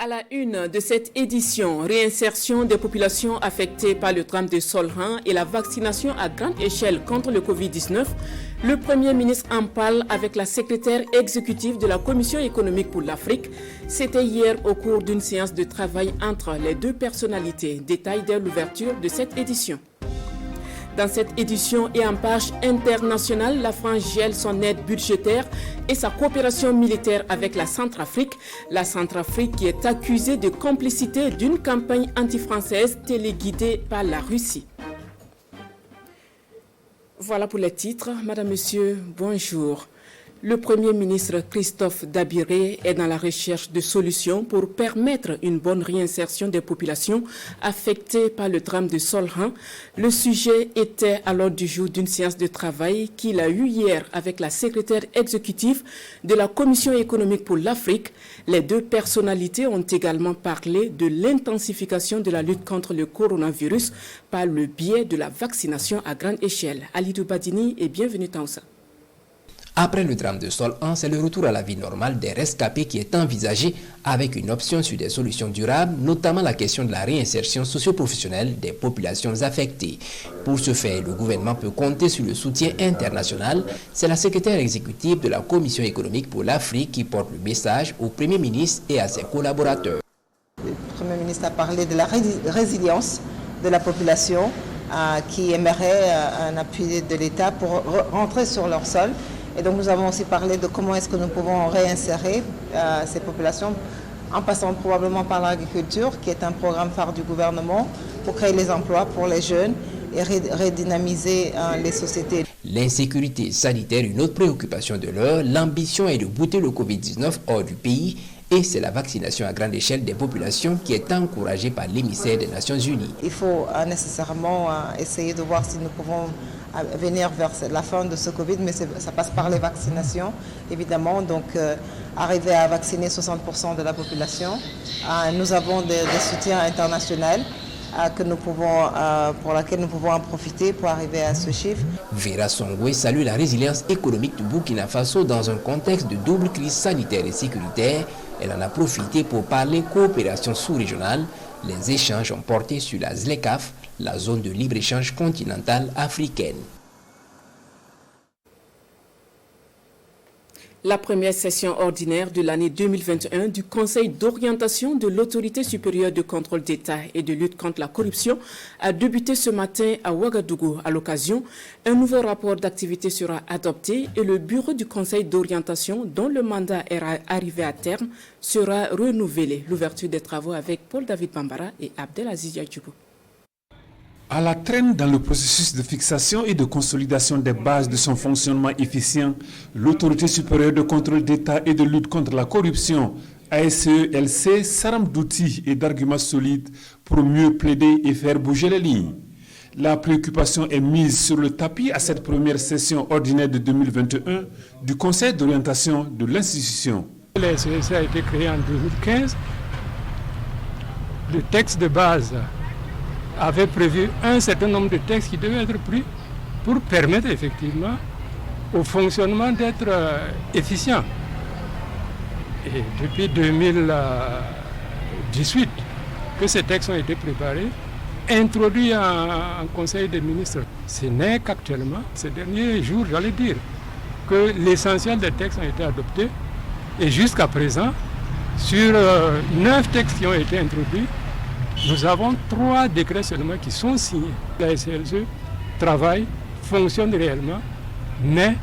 À la une de cette édition, réinsertion des populations affectées par le drame de Solhan et la vaccination à grande échelle contre le Covid-19, le Premier ministre en parle avec la secrétaire exécutive de la Commission économique pour l'Afrique. C'était hier au cours d'une séance de travail entre les deux personnalités. Détail dès l'ouverture de cette édition. Dans cette édition et en page internationale, la France gèle son aide budgétaire et sa coopération militaire avec la Centrafrique. La Centrafrique qui est accusée de complicité d'une campagne anti-française téléguidée par la Russie. Voilà pour les titres. Madame, Monsieur, bonjour. Le Premier ministre Christophe Dabiré est dans la recherche de solutions pour permettre une bonne réinsertion des populations affectées par le drame de Solhan. Le sujet était à l'ordre du jour d'une séance de travail qu'il a eue hier avec la secrétaire exécutive de la Commission économique pour l'Afrique. Les deux personnalités ont également parlé de l'intensification de la lutte contre le coronavirus par le biais de la vaccination à grande échelle. Alidou Badini et bienvenue Taoussa. Après le drame de Solhan, c'est le retour à la vie normale des rescapés qui est envisagé avec une option sur des solutions durables, notamment la question de la réinsertion socio-professionnelle des populations affectées. Pour ce faire, le gouvernement peut compter sur le soutien international. C'est la secrétaire exécutive de la Commission économique pour l'Afrique qui porte le message au Premier ministre et à ses collaborateurs. Le Premier ministre a parlé de la résilience de la population qui aimerait un appui de l'État pour rentrer sur leur sol. Et donc nous avons aussi parlé de comment est-ce que nous pouvons réinsérer ces populations en passant probablement par l'agriculture, qui est un programme phare du gouvernement pour créer les emplois pour les jeunes et redynamiser les sociétés. L'insécurité sanitaire, une autre préoccupation de l'heure, l'ambition est de bouter le Covid-19 hors du pays et c'est la vaccination à grande échelle des populations qui est encouragée par l'émissaire des Nations Unies. Il faut nécessairement essayer de voir si nous pouvons venir vers la fin de ce Covid, mais ça passe par les vaccinations, évidemment. Donc, arriver à vacciner 60% de la population. Nous avons des soutiens internationaux pour lesquels nous pouvons en profiter pour arriver à ce chiffre. Vera Songwe salue la résilience économique du Burkina Faso dans un contexte de double crise sanitaire et sécuritaire. Elle en a profité pour parler coopération sous-régionale. Les échanges ont porté sur la ZLECAf, la zone de libre-échange continentale africaine. La première session ordinaire de l'année 2021 du Conseil d'orientation de l'Autorité supérieure de contrôle d'État et de lutte contre la corruption a débuté ce matin à Ouagadougou. À l'occasion, un nouveau rapport d'activité sera adopté et le bureau du Conseil d'orientation, dont le mandat est arrivé à terme, sera renouvelé. L'ouverture des travaux avec Paul-David Bambara et Abdelaziz Yadjoubou. À la traîne dans le processus de fixation et de consolidation des bases de son fonctionnement efficient, l'Autorité supérieure de contrôle d'État et de lutte contre la corruption, ASELC, s'arme d'outils et d'arguments solides pour mieux plaider et faire bouger les lignes. La préoccupation est mise sur le tapis à cette première session ordinaire de 2021 du Conseil d'orientation de l'institution. L'ASELC a été créé en 2015. Le texte de base avait prévu un certain nombre de textes qui devaient être pris pour permettre effectivement au fonctionnement d'être efficient. Et depuis 2018 que ces textes ont été préparés, introduits en Conseil des ministres. Ce n'est qu'actuellement, ces derniers jours, j'allais dire, que l'essentiel des textes ont été adoptés. Et jusqu'à présent, sur 9 textes qui ont été introduits, nous avons 3 décrets seulement qui sont signés. La SLG travaille, fonctionne réellement, mais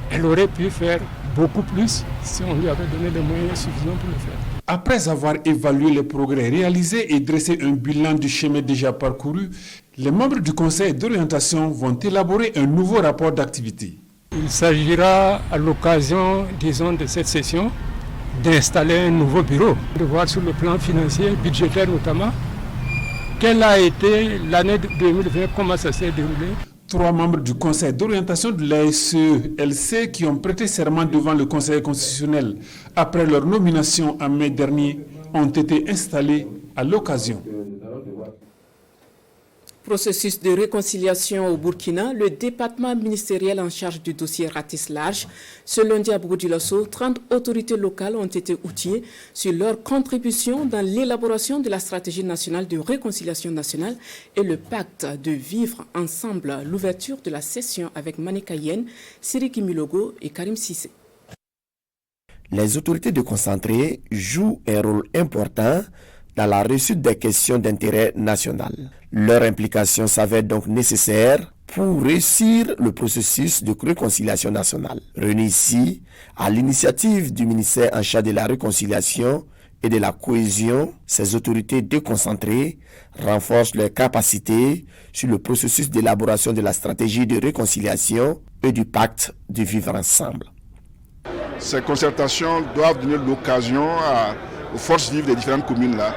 elle aurait pu faire beaucoup plus si on lui avait donné les moyens suffisants pour le faire. Après avoir évalué les progrès réalisés et dressé un bilan du chemin déjà parcouru, les membres du Conseil d'orientation vont élaborer un nouveau rapport d'activité. Il s'agira à l'occasion, disons, de cette session, d'installer un nouveau bureau, de voir sur le plan financier, budgétaire notamment, quelle a été l'année 2020, comment ça s'est déroulé. 3 membres du Conseil d'orientation de l'ASELC qui ont prêté serment devant le Conseil constitutionnel après leur nomination en mai dernier ont été installés à l'occasion. Processus de réconciliation au Burkina, le département ministériel en charge du dossier ratisse large. Ce lundi à Bobo-Dioulasso, 30 autorités locales ont été outillées sur leur contribution dans l'élaboration de la stratégie nationale de réconciliation nationale et le pacte de vivre ensemble. L'ouverture de la session avec Manika Yen, Siriki Milogo et Karim Sissé. Les autorités déconcentrées jouent un rôle important dans la réussite des questions d'intérêt national. Leur implication s'avère donc nécessaire pour réussir le processus de réconciliation nationale. Réunis ici, à l'initiative du ministère en charge de la réconciliation et de la cohésion, ces autorités déconcentrées renforcent leurs capacités sur le processus d'élaboration de la stratégie de réconciliation et du pacte de vivre ensemble. Ces concertations doivent donner l'occasion aux forces vives des différentes communes là,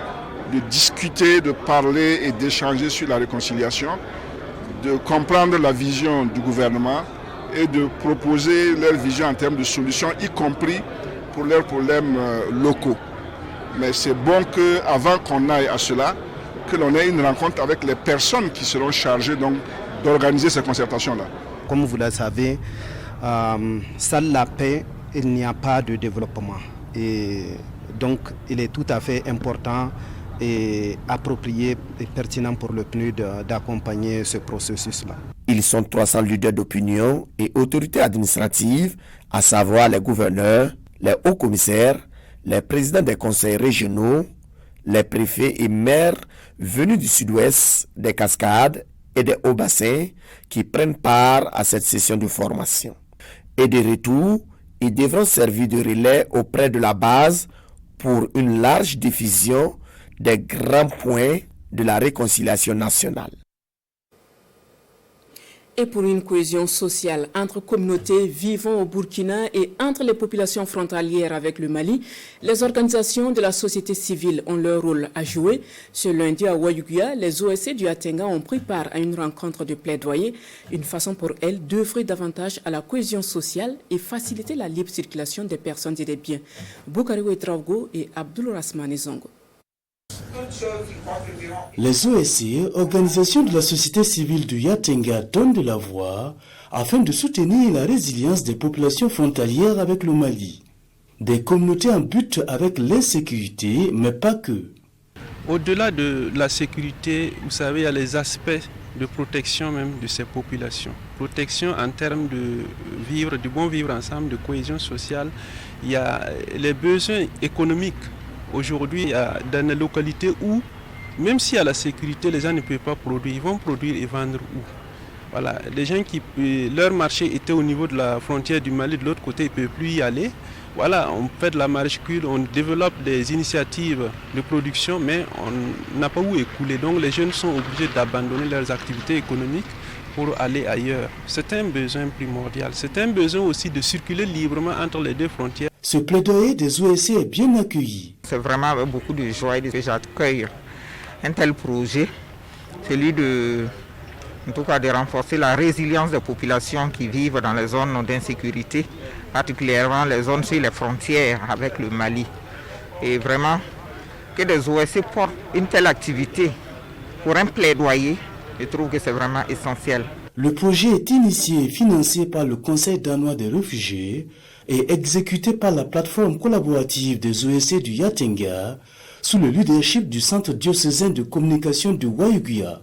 de discuter, de parler et d'échanger sur la réconciliation, de comprendre la vision du gouvernement et de proposer leur vision en termes de solutions, y compris pour leurs problèmes locaux. Mais c'est bon qu'avant qu'on aille à cela, que l'on ait une rencontre avec les personnes qui seront chargées donc, d'organiser ces concertations-là. Comme vous le savez, sans la paix, il n'y a pas de développement. Et donc, il est tout à fait important et approprié et pertinent pour le PNUD d'accompagner ce processus-là. Ils sont 300 leaders d'opinion et autorités administratives, à savoir les gouverneurs, les hauts commissaires, les présidents des conseils régionaux, les préfets et maires venus du sud-ouest, des Cascades et des Hauts-Bassins qui prennent part à cette session de formation. Et de retour, ils devront servir de relais auprès de la base pour une large diffusion des grands points de la réconciliation nationale. Et pour une cohésion sociale entre communautés vivant au Burkina et entre les populations frontalières avec le Mali, les organisations de la société civile ont leur rôle à jouer. Ce lundi à Ouayouguia, les OSC du Atenga ont pris part à une rencontre de plaidoyer, une façon pour elles d'œuvrer davantage à la cohésion sociale et faciliter la libre circulation des personnes et des biens. Boukari Ouedraogo et Abdoul Rasmane Zongo. Les OSC, organisations de la société civile du Yatenga, donnent de la voix afin de soutenir la résilience des populations frontalières avec le Mali. Des communautés en butte avec l'insécurité, mais pas que. Au-delà de la sécurité, vous savez, il y a les aspects de protection même de ces populations. Protection en termes de bon vivre ensemble, de cohésion sociale. Il y a les besoins économiques. Aujourd'hui, il y a dans les localités où, même s'il y a la sécurité, les gens ne peuvent pas produire. Ils vont produire et vendre où? Voilà, les gens leur marché était au niveau de la frontière du Mali, de l'autre côté, ils ne peuvent plus y aller. Voilà, on fait de la maraîchage, on développe des initiatives de production, mais on n'a pas où écouler. Donc les jeunes sont obligés d'abandonner leurs activités économiques pour aller ailleurs. C'est un besoin primordial. C'est un besoin aussi de circuler librement entre les deux frontières. Ce plaidoyer des OSC est bien accueilli. C'est vraiment avec beaucoup de joie que j'accueille un tel projet, celui de renforcer la résilience des populations qui vivent dans les zones d'insécurité, particulièrement les zones sur les frontières avec le Mali. Et vraiment, que des OSC portent une telle activité pour un plaidoyer, je trouve que c'est vraiment essentiel. Le projet est initié et financé par le Conseil danois des réfugiés et exécuté par la plateforme collaborative des OSC du Yatenga sous le leadership du Centre diocésain de communication de Ouayouguia.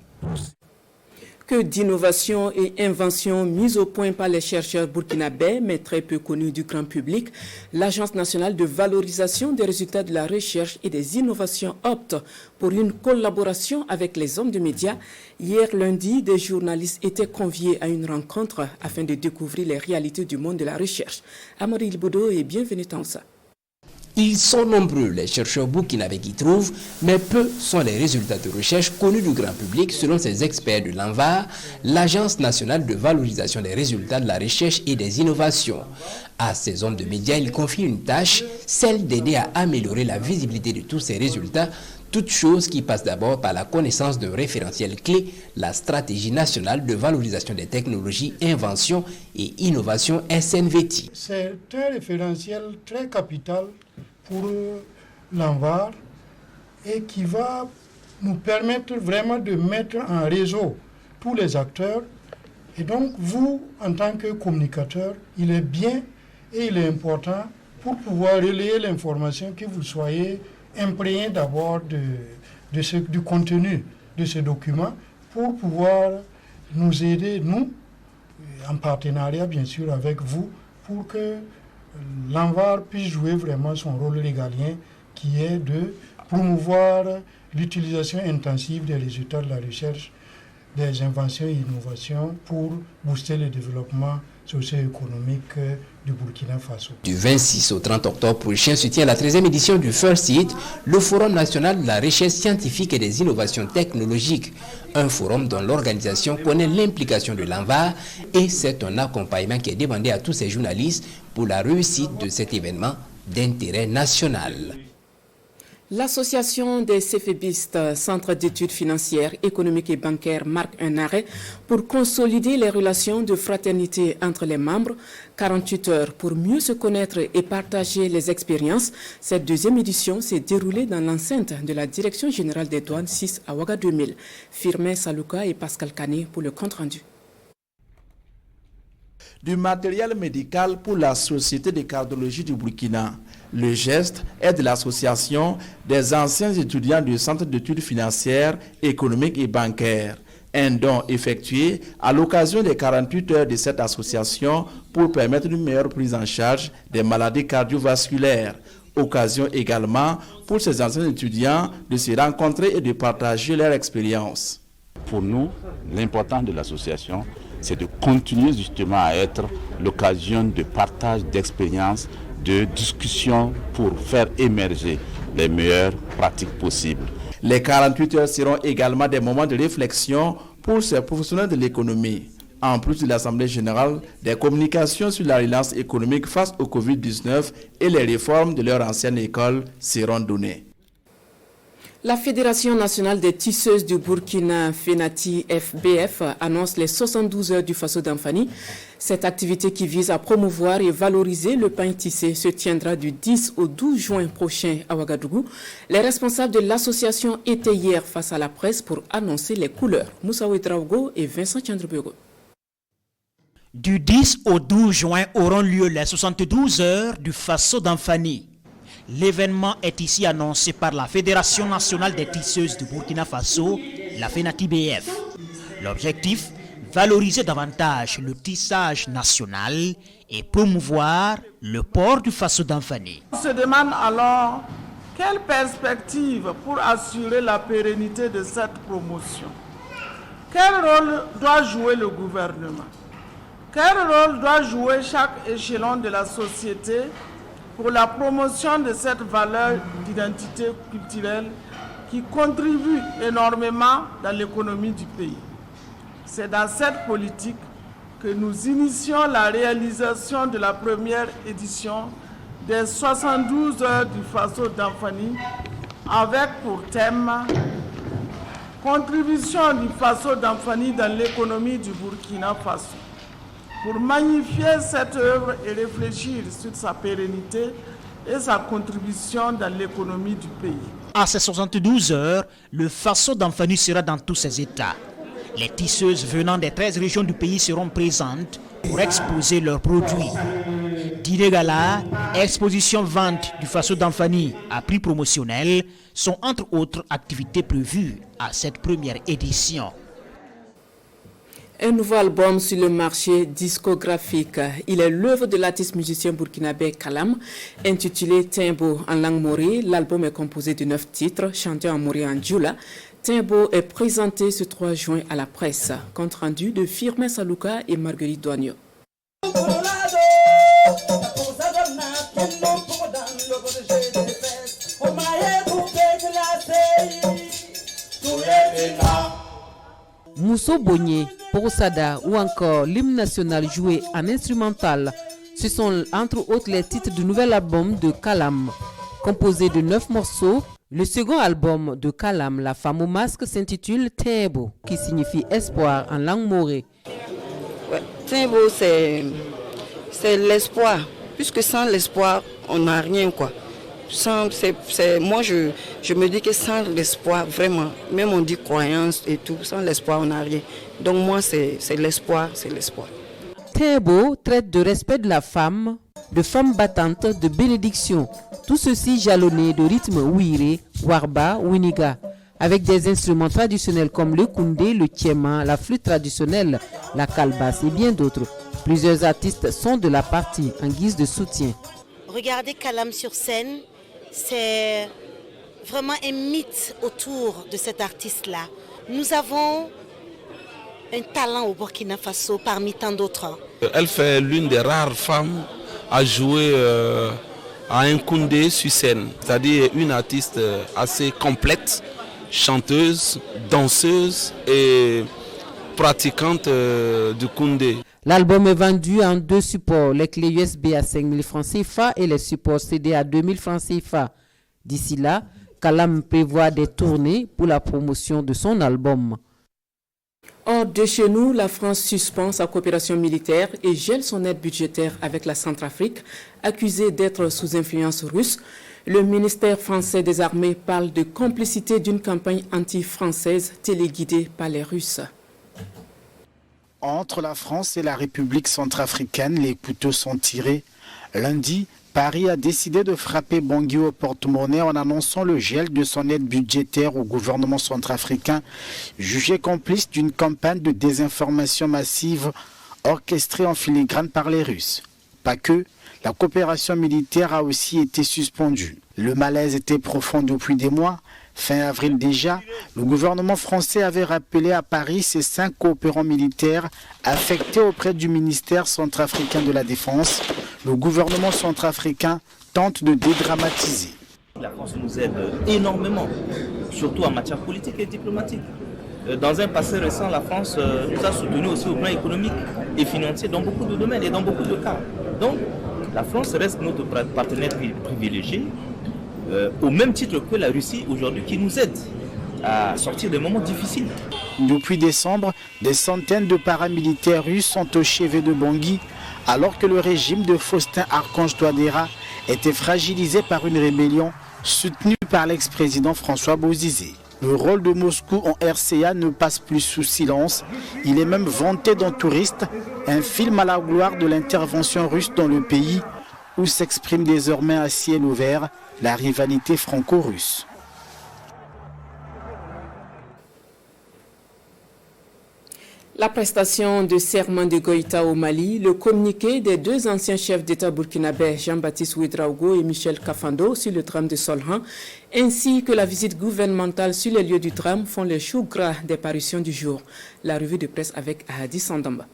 Que d'innovation et inventions mises au point par les chercheurs burkinabés, mais très peu connus du grand public, l'Agence nationale de valorisation des résultats de la recherche et des innovations opte pour une collaboration avec les hommes de médias. Hier lundi, des journalistes étaient conviés à une rencontre afin de découvrir les réalités du monde de la recherche. Amari Ilbodo et bienvenue Tansa. Ils sont nombreux, les chercheurs burkinabés qui trouvent, mais peu sont les résultats de recherche connus du grand public selon ces experts de l'ANVAR, l'Agence nationale de valorisation des résultats de la recherche et des innovations. À ces hommes de médias, ils confient une tâche, celle d'aider à améliorer la visibilité de tous ces résultats, toute chose qui passe d'abord par la connaissance d'un référentiel clé, la stratégie nationale de valorisation des technologies, inventions et innovations SNVT. C'est un référentiel très capital pour l'ANVAR et qui va nous permettre vraiment de mettre en réseau tous les acteurs. Et donc, vous, en tant que communicateur, il est bien et il est important pour pouvoir relayer l'information que vous soyez imprégné d'abord du contenu de ce document pour pouvoir nous aider, nous, en partenariat bien sûr avec vous, pour que l'ANVAR puisse jouer vraiment son rôle régalien qui est de promouvoir l'utilisation intensive des résultats de la recherche, des inventions et innovations pour booster le développement socio-économique du Burkina Faso. Du 26 au 30 octobre prochain se tient la 13e édition du First Hit, le Forum national de la recherche scientifique et des innovations technologiques. Un forum dont l'organisation connaît l'implication de l'ANVAR et c'est un accompagnement qui est demandé à tous ces journalistes pour la réussite de cet événement d'intérêt national. L'association des CFEBistes, Centre d'études financières, économiques et bancaires, marque un arrêt pour consolider les relations de fraternité entre les membres. 48 heures pour mieux se connaître et partager les expériences. Cette deuxième édition s'est déroulée dans l'enceinte de la Direction générale des douanes 6 à Ouaga 2000. Firmin Saluka et Pascal Kané pour le compte-rendu. Du matériel médical pour la Société de cardiologie du Burkina. Le geste est de l'association des anciens étudiants du Centre d'études financières, économiques et bancaires. Un don effectué à l'occasion des 48 heures de cette association pour permettre une meilleure prise en charge des maladies cardiovasculaires. Occasion également pour ces anciens étudiants de se rencontrer et de partager leur expérience. Pour nous, l'important de l'association, c'est de continuer justement à être l'occasion de partage d'expériences, de discussions pour faire émerger les meilleures pratiques possibles. Les 48 heures seront également des moments de réflexion pour ces professionnels de l'économie. En plus de l'Assemblée générale, des communications sur la relance économique face au Covid-19 et les réformes de leur ancienne école seront données. La Fédération nationale des tisseuses du Burkina, FENATI FBF, annonce les 72 heures du Faso d'Anfani. Cette activité qui vise à promouvoir et valoriser le pain tissé se tiendra du 10 au 12 juin prochain à Ouagadougou. Les responsables de l'association étaient hier face à la presse pour annoncer les couleurs. Moussa Ouedraogo et Vincent Chandrebogo. Du 10 au 12 juin auront lieu les 72 heures du Faso d'Anfani. L'événement est ici annoncé par la Fédération nationale des tisseuses du Burkina Faso, la FENATI-BF. L'objectif, valoriser davantage le tissage national et promouvoir le port du Faso d'Anfani. On se demande alors quelle perspective pour assurer la pérennité de cette promotion. Quel rôle doit jouer le gouvernement? Quel rôle doit jouer chaque échelon de la société pour la promotion de cette valeur d'identité culturelle qui contribue énormément dans l'économie du pays? C'est dans cette politique que nous initions la réalisation de la première édition des 72 heures du Faso d'Anfani avec pour thème « Contribution du Faso d'Anfani dans l'économie du Burkina Faso ». Pour magnifier cette œuvre et réfléchir sur sa pérennité et sa contribution dans l'économie du pays. À ces 72 heures, le Faso d'Anfani sera dans tous ses états. Les tisseuses venant des 13 régions du pays seront présentes pour exposer leurs produits. Dîner gala, exposition vente du Faso d'Anfani à prix promotionnel sont entre autres activités prévues à cette première édition. Un nouveau album sur le marché discographique. Il est l'œuvre de l'artiste musicien burkinabé Kalam, intitulé Timbo en langue morée. L'album est composé de 9 titres, chantés en morée en djoula. Timbo est présenté ce 3 juin à la presse. Compte rendu de Firmin Saluka et Marguerite Douagno. Mousso Bogné, Porosada ou encore l'hymne national joué en instrumental, ce sont entre autres les titres du nouvel album de Kalam. Composé de 9 morceaux, le second album de Kalam, La femme au masque, s'intitule Timbo, qui signifie espoir en langue morée. Ouais, Timbo, c'est l'espoir, puisque sans l'espoir, on n'a rien, quoi. Moi, je me dis que sans l'espoir, vraiment, même on dit croyance et tout, sans l'espoir, on n'a rien. Donc moi, c'est l'espoir, c'est l'espoir. Thébo traite de respect de la femme, de femme battante, de bénédiction. Tout ceci jalonné de rythmes ouiré, warba, winiga, avec des instruments traditionnels comme le koundé, le tiema, la flûte traditionnelle, la calebasse et bien d'autres. Plusieurs artistes sont de la partie en guise de soutien. Regardez Kalam sur scène, c'est vraiment un mythe autour de cet artiste-là. Nous avons un talent au Burkina Faso parmi tant d'autres. Elle fait l'une des rares femmes à jouer à un koundé sur scène, c'est-à-dire une artiste assez complète, chanteuse, danseuse et pratiquante du koundé. L'album est vendu en 2 supports, les clés USB à 5 000 francs CFA et les supports CD à 2 000 francs CFA. D'ici là, Kalam prévoit des tournées pour la promotion de son album. Hors de chez nous, la France suspend sa coopération militaire et gèle son aide budgétaire avec la Centrafrique, accusée d'être sous influence russe. Le ministère français des Armées parle de complicité d'une campagne anti-française téléguidée par les Russes. Entre la France et la République centrafricaine, les couteaux sont tirés. Lundi, Paris a décidé de frapper Bangui au porte-monnaie en annonçant le gel de son aide budgétaire au gouvernement centrafricain, jugé complice d'une campagne de désinformation massive orchestrée en filigrane par les Russes. Pas que, la coopération militaire a aussi été suspendue. Le malaise était profond depuis des mois. Fin avril déjà, le gouvernement français avait rappelé à Paris ses 5 coopérants militaires affectés auprès du ministère centrafricain de la Défense. Le gouvernement centrafricain tente de dédramatiser. La France nous aide énormément, surtout en matière politique et diplomatique. Dans un passé récent, la France nous a soutenus aussi au plan économique et financier dans beaucoup de domaines et dans beaucoup de cas. Donc, la France reste notre partenaire privilégié. Au même titre que la Russie aujourd'hui qui nous aide à sortir des moments difficiles. Depuis décembre, des centaines de paramilitaires russes sont au chevet de Bangui, alors que le régime de Faustin Archange Touadéra était fragilisé par une rébellion soutenue par l'ex-président François Bozizé. Le rôle de Moscou en RCA ne passe plus sous silence. Il est même vanté dans Touriste, un film à la gloire de l'intervention russe dans le pays, où s'exprime désormais à ciel ouvert la rivalité franco-russe. La prestation de serment de Goïta au Mali, le communiqué des 2 anciens chefs d'État burkinabés, Jean-Baptiste Ouedraogo et Michel Kafando, sur le drame de Solhan, ainsi que la visite gouvernementale sur les lieux du drame font les choux gras des parutions du jour. La revue de presse avec Ahadi Sandamba.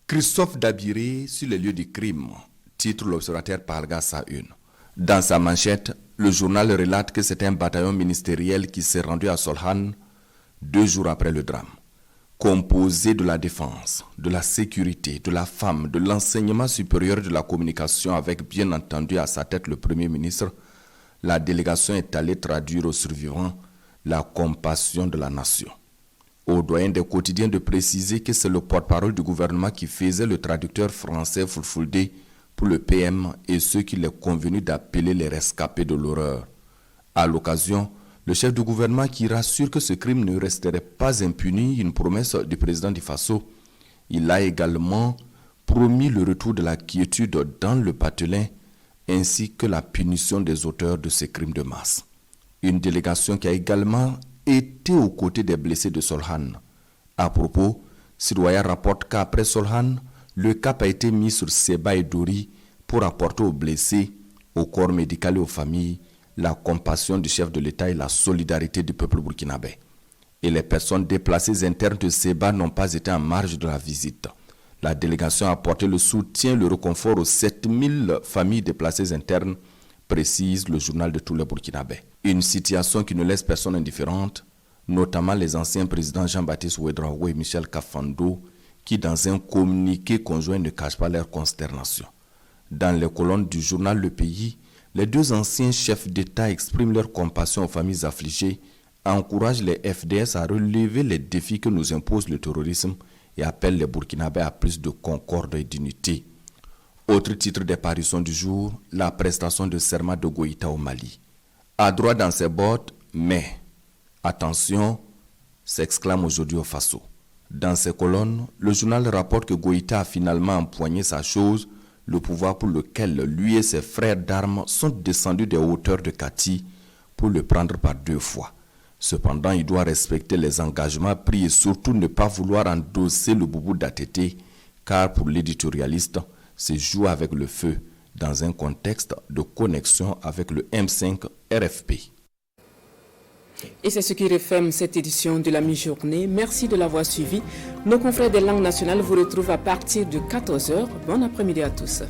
Christophe Dabiré sur les lieux du crime, titre l'Observateur par sa une. Dans sa manchette, le journal relate que c'est un bataillon ministériel qui s'est rendu à Solhan 2 jours après le drame. Composé de la défense, de la sécurité, de la femme, de l'enseignement supérieur de la communication avec bien entendu à sa tête le Premier ministre, la délégation est allée traduire aux survivants la compassion de la nation. Au doyen des quotidiens de préciser que c'est le porte-parole du gouvernement qui faisait le traducteur français Fulfulde pour le PM et ceux qu'il est convenu d'appeler les rescapés de l'horreur. À l'occasion, le chef du gouvernement qui rassure que ce crime ne resterait pas impuni, une promesse du président du Faso. Il a également promis le retour de la quiétude dans le patelin ainsi que la punition des auteurs de ces crimes de masse. Une délégation qui a également été aux côtés des blessés de Solhan. À propos, Sidoya rapporte qu'après Solhan, le cap a été mis sur Seba et Dori pour apporter aux blessés, au corps médical et aux familles, la compassion du chef de l'État et la solidarité du peuple burkinabé. Et les personnes déplacées internes de Seba n'ont pas été en marge de la visite. La délégation a apporté le soutien et le réconfort aux 7000 familles déplacées internes, précise le journal de tous les Burkinabés. Une situation qui ne laisse personne indifférente, notamment les anciens présidents Jean-Baptiste Ouedraogo et Michel Kafando, qui dans un communiqué conjoint ne cachent pas leur consternation. Dans les colonnes du journal Le Pays, les 2 anciens chefs d'État expriment leur compassion aux familles affligées, encouragent les FDS à relever les défis que nous impose le terrorisme et appellent les Burkinabés à plus de concorde et d'unité. Autre titre des parutions du jour, la prestation de serment de Goïta au Mali. À droite dans ses bottes, mais attention, s'exclame aujourd'hui au Faso. Dans ses colonnes, le journal rapporte que Goïta a finalement empoigné sa chose, le pouvoir pour lequel lui et ses frères d'armes sont descendus des hauteurs de Kati pour le prendre par 2 fois. Cependant, il doit respecter les engagements pris et surtout ne pas vouloir endosser le boubou d'ATT, car pour l'éditorialiste, c'est jouer avec le feu dans un contexte de connexion avec le M5 RFP. Et c'est ce qui referme cette édition de la mi-journée. Merci de l'avoir suivi. Nos confrères des langues nationales vous retrouvent à partir de 14h. Bon après-midi à tous.